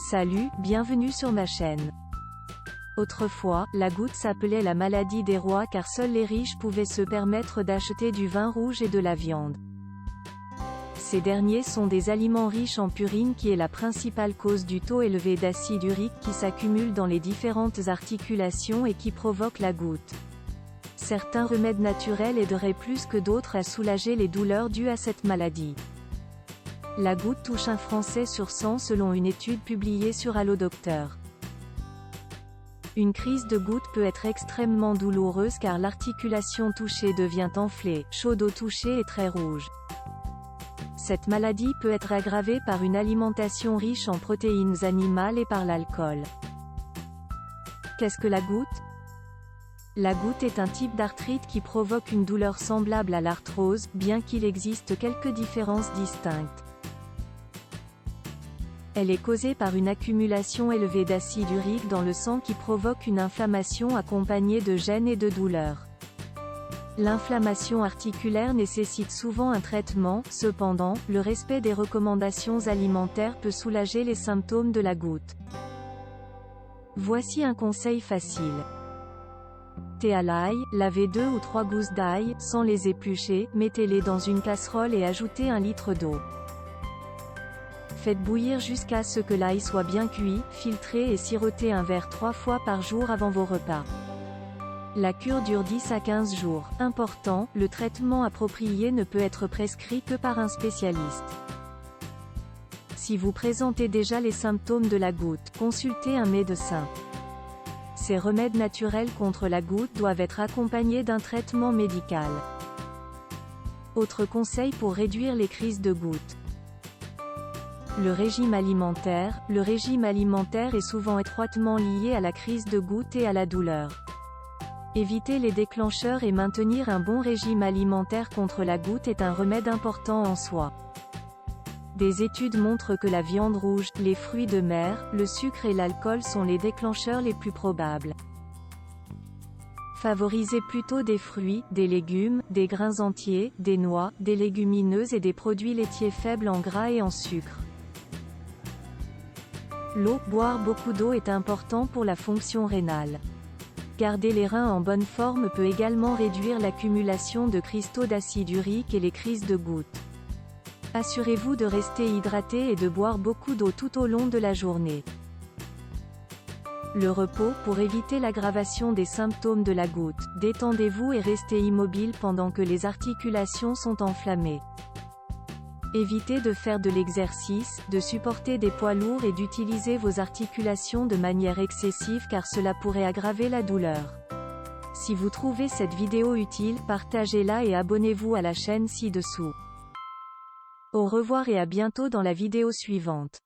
Salut, bienvenue sur ma chaîne. Autrefois, la goutte s'appelait la maladie des rois car seuls les riches pouvaient se permettre d'acheter du vin rouge et de la viande. Ces derniers sont des aliments riches en purine qui est la principale cause du taux élevé d'acide urique qui s'accumule dans les différentes articulations et qui provoque la goutte. Certains remèdes naturels aideraient plus que d'autres à soulager les douleurs dues à cette maladie. La goutte touche un Français sur 100 selon une étude publiée sur Allodocteur. Une crise de goutte peut être extrêmement douloureuse car l'articulation touchée devient enflée, chaude au toucher et très rouge. Cette maladie peut être aggravée par une alimentation riche en protéines animales et par l'alcool. Qu'est-ce que la goutte ? La goutte est un type d'arthrite qui provoque une douleur semblable à l'arthrose, bien qu'il existe quelques différences distinctes. Elle est causée par une accumulation élevée d'acide urique dans le sang qui provoque une inflammation accompagnée de gêne et de douleur. L'inflammation articulaire nécessite souvent un traitement, cependant, le respect des recommandations alimentaires peut soulager les symptômes de la goutte. Voici un conseil facile. Thé à l'ail, lavez 2 ou 3 gousses d'ail, sans les éplucher, mettez-les dans une casserole et ajoutez 1 litre d'eau. Faites bouillir jusqu'à ce que l'ail soit bien cuit, filtrez et sirotez un verre 3 fois par jour avant vos repas. La cure dure 10 à 15 jours. Important, le traitement approprié ne peut être prescrit que par un spécialiste. Si vous présentez déjà les symptômes de la goutte, consultez un médecin. Ces remèdes naturels contre la goutte doivent être accompagnés d'un traitement médical. Autre conseil pour réduire les crises de goutte. Le régime alimentaire. Le régime alimentaire est souvent étroitement lié à la crise de goutte et à la douleur. Éviter les déclencheurs et maintenir un bon régime alimentaire contre la goutte est un remède important en soi. Des études montrent que la viande rouge, les fruits de mer, le sucre et l'alcool sont les déclencheurs les plus probables. Favorisez plutôt des fruits, des légumes, des grains entiers, des noix, des légumineuses et des produits laitiers faibles en gras et en sucre. L'eau. Boire beaucoup d'eau est important pour la fonction rénale. Garder les reins en bonne forme peut également réduire l'accumulation de cristaux d'acide urique et les crises de goutte. Assurez-vous de rester hydraté et de boire beaucoup d'eau tout au long de la journée. Le repos. Pour éviter l'aggravation des symptômes de la goutte, détendez-vous et restez immobile pendant que les articulations sont enflammées. Évitez de faire de l'exercice, de supporter des poids lourds et d'utiliser vos articulations de manière excessive car cela pourrait aggraver la douleur. Si vous trouvez cette vidéo utile, partagez-la et abonnez-vous à la chaîne ci-dessous. Au revoir et à bientôt dans la vidéo suivante.